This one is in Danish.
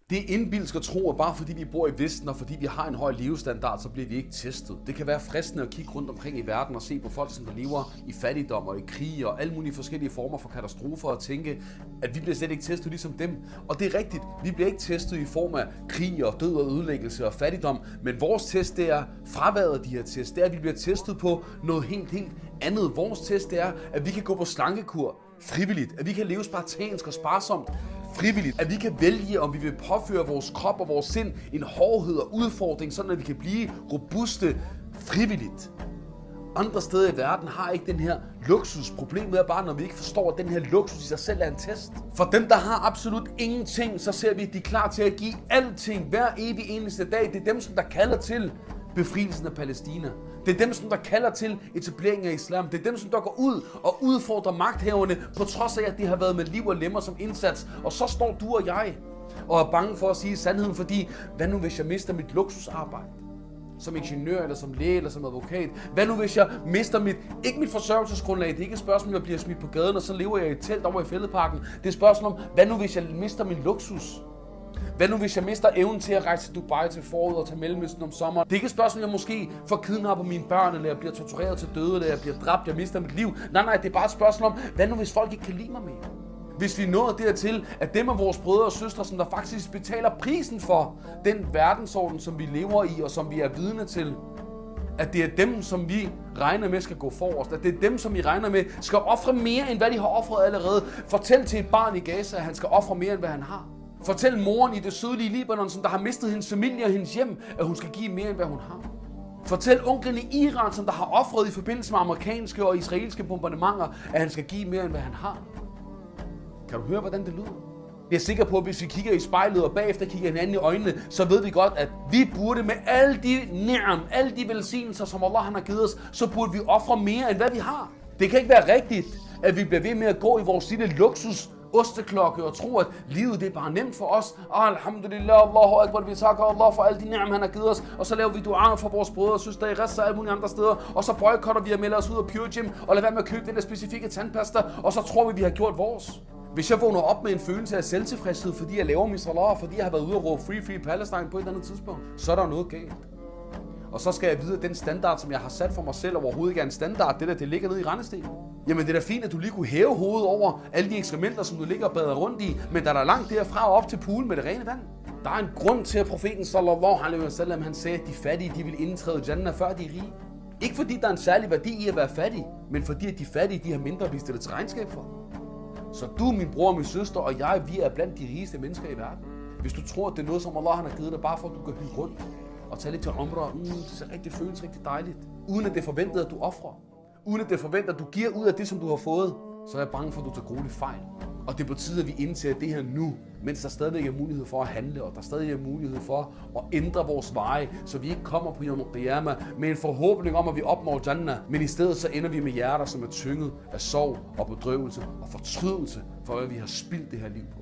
Det er indbilsk at tro, at bare fordi vi bor i Vesten, og fordi vi har en høj levestandard, så bliver vi ikke testet. Det kan være fristende at kigge rundt omkring i verden og se på folk, som der lever i fattigdom og i krig og alle mulige forskellige former for katastrofer og tænke, at vi bliver slet ikke testet ligesom dem. Og det er rigtigt, vi bliver ikke testet i form af krig og død og ødelæggelse og fattigdom, men vores test det er fraværet af de her test. Det er, at vi bliver testet på noget helt andet. Vores test det er, at vi kan gå på slankekur frivilligt, at vi kan leve spartansk og sparsomt frivilligt, at vi kan vælge, om vi vil påføre vores krop og vores sind en hårdhed og udfordring, sådan at vi kan blive robuste frivilligt. Andre steder i verden har ikke den her luksus. Problemet er bare, når vi ikke forstår, at den her luksus i sig selv er en test. For dem, der har absolut ingenting, så ser vi, at de er klar til at give alting hver evig eneste dag. Det er dem, som der kalder til befrielsen af Palæstina. Det er dem, som der kalder til etableringen af islam. Det er dem, som der går ud og udfordrer magthaverne, på trods af, at de har været med liv og lemmer som indsats. Og så står du og jeg og er bange for at sige sandheden, fordi hvad nu hvis jeg mister mit luksusarbejde? Som ingeniør, eller som læge, eller som advokat. Hvad nu hvis jeg mister ikke mit forsørgelsesgrundlag? Det er ikke et spørgsmål, om jeg bliver smidt på gaden, og så lever jeg i et telt over i Fælledparken. Det er et spørgsmål om, hvad nu hvis jeg mister min luksus? Hvad nu hvis jeg mister evnen til at rejse til Dubai til foråret og til Mellemøsten om sommeren? Det er ikke et spørgsmål, om jeg måske får kidnappet mine børn, eller jeg bliver tortureret til døde, eller jeg bliver dræbt, jeg mister mit liv. Nej, det er bare et spørgsmål om, hvad nu hvis folk ikke kan lide mig mere? Hvis vi nåede dertil, at dem af vores brødre og søstre, som der faktisk betaler prisen for den verdensorden, som vi lever i, og som vi er vidne til, at det er dem, som vi regner med skal gå forrest, at det er dem, som vi regner med skal ofre mere, end hvad de har ofret allerede. Fortæl til et barn i Gaza, at han skal ofre mere, end hvad han har. Fortæl moren i det sydlige Libanon, som der har mistet hendes familie og hendes hjem, at hun skal give mere, end hvad hun har. Fortæl onklen i Iran, som der har ofret i forbindelse med amerikanske og israelske bombardementer, at han skal give mere, end hvad han har. Kan du høre, hvordan det lyder? Jeg er sikker på, at hvis vi kigger i spejlet og bagefter kigger hinanden i øjnene, så ved vi godt, at vi burde med alle de ni'am, alle de velsignelser, som Allah han har givet os, så burde vi ofre mere, end hvad vi har. Det kan ikke være rigtigt, at vi bliver ved med at gå i vores lille luksus osteklokke og tro, at livet det er bare nemt for os. Alhamdulillah, Allahu Akbar, vi takker Allah for alle de ni'am, han har givet os. Og så laver vi du'a for vores brødre og søstre i Ressa og alle mulige andre steder. Og så boykotter vi at melde os ud af Pure Gym og lader være med at købe den der specifikke tandpasta. Og så tror vi har gjort vores. Hvis jeg vågner op med en følelse af selvtilfredshed, fordi jeg laver min salat, fordi jeg har været ude og råbe Free Palestine på et eller andet tidspunkt, så er der noget galt. Og så skal jeg vide, at den standard, som jeg har sat for mig selv, overhovedet ikke er en standard. Det ligger nede i rendestenen. Jamen det er da fint, at du lige kunne hæve hovedet over alle de ekskrementer, som du ligger og bader rundt i, men der er langt derfra op til poolen med det rene vand. Der er en grund til, at profeten sallallahu alaihi wasallam, han sagde, at de fattige, de vil indtræde Jannah, før de er rige. Ikke fordi der er en særlig værdi i at være fattig, men fordi at de fattige, de har mindre at blive stillet til regnskab for. Så du, min bror, min søster og jeg, vi er blandt de rigeste mennesker i verden. Hvis du tror, at det er noget, som Allah han har givet dig, bare for at du kan hygge rundt og tage lidt til umrah, det føles rigtig dejligt. Uden at det er forventet, at du ofrer. Uden at det er forventet, at du giver ud af det, som du har fået, så er jeg bange for, at du tager grueligt fejl. Og det er på tide, at vi indser det her nu, mens der stadigvæk er mulighed for at handle, og der stadig er mulighed for at ændre vores veje, så vi ikke kommer på Yawm al-Qiyamah med en forhåbning om, at vi opnår Jannah, men i stedet så ender vi med hjerter, som er tynget af sorg og bedrøvelse og fortrydelse for, hvad vi har spildt det her liv på.